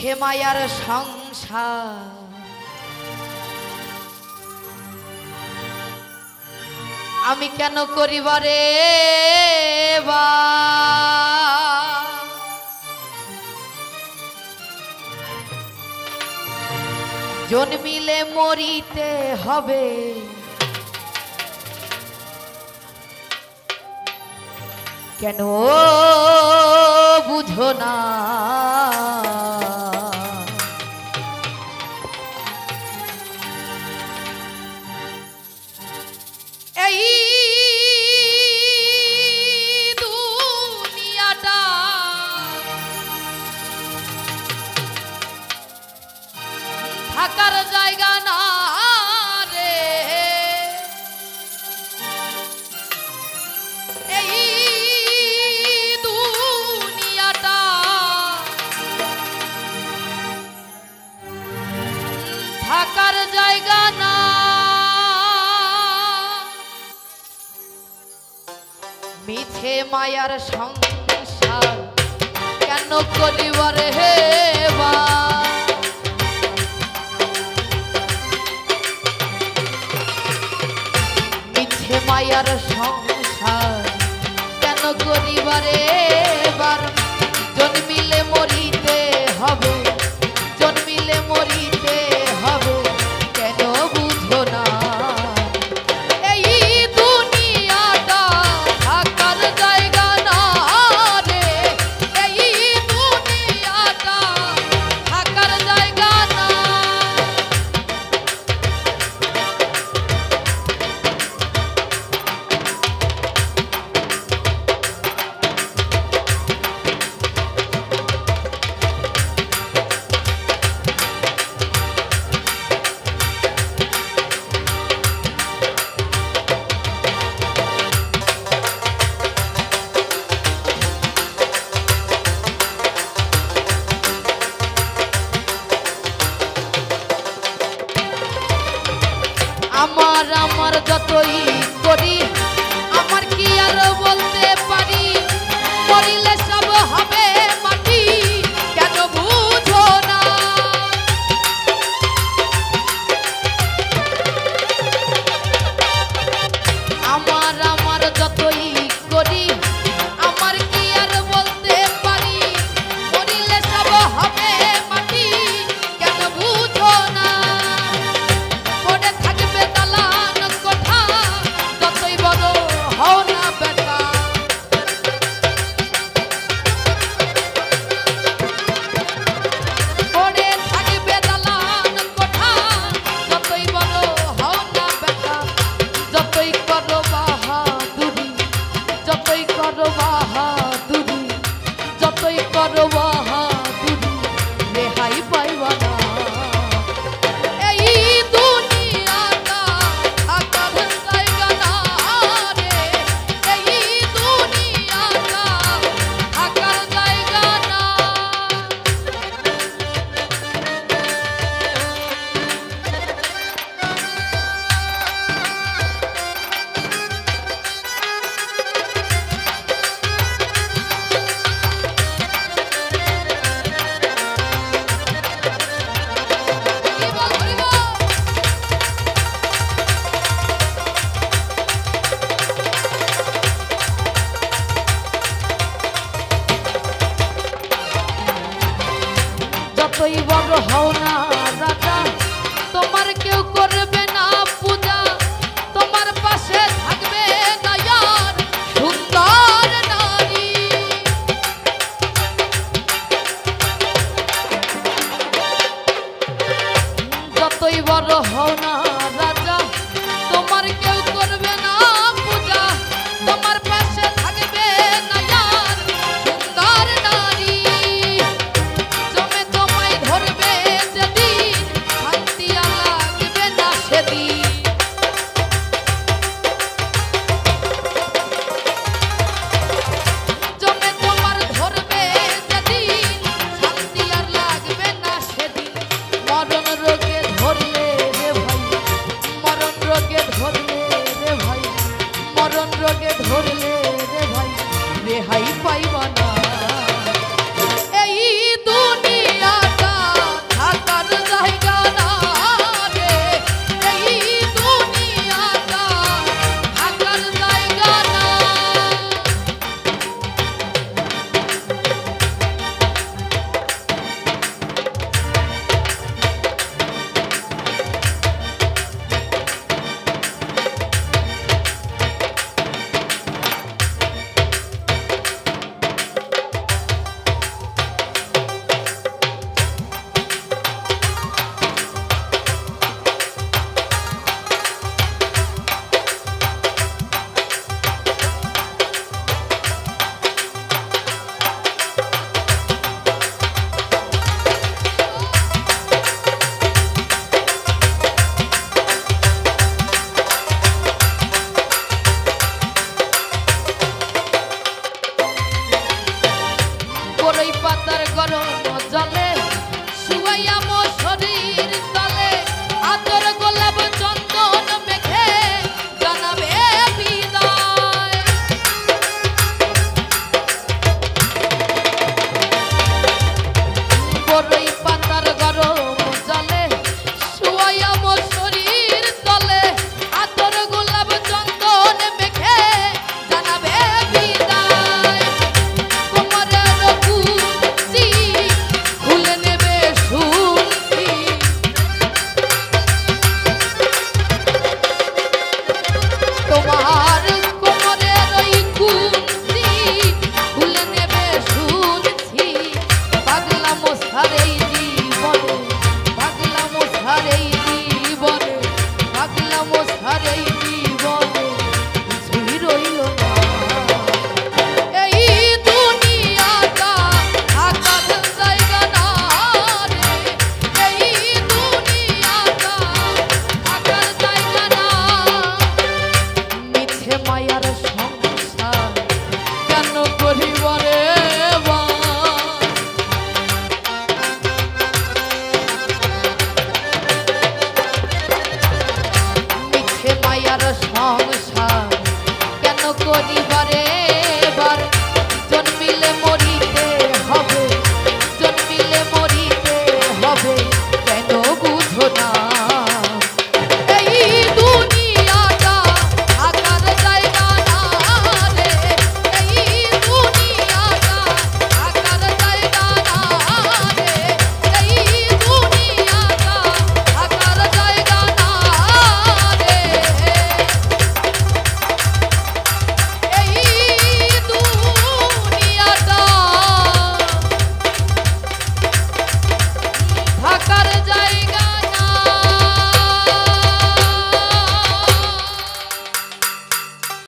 মিছে মায়ার সংসার আমি কেন করিবারে বা জন্মিলে মরিতে হবে কেন বুঝো না এই দুনিয়াটা থাকার জায়গা না রে এই দুনিয়াটা থাকার জায়গা না মিছে মায়ার সংসার কেন করিবার হে বা মিছে মায়ার সংসার কেন করিবারে বার জন্মিলে মরিতে হবে জন্মিলে মরিতে হবে কেন বুঝো না আমার আমার যতই করি আমার কি আর বলতে পারি মরিলে সব হবে মাটি কেন বুঝো না আমার আমার যতই করি আমার কি আর বলতে পারি মরিলে সব হবে মাটি কেন বুঝো না যতই বড় হও না রাজা তোমার কেউ করবে না পূজা তোমার পাশে থাকবে দয়ার সুন্দর নারী যতই বড় হও না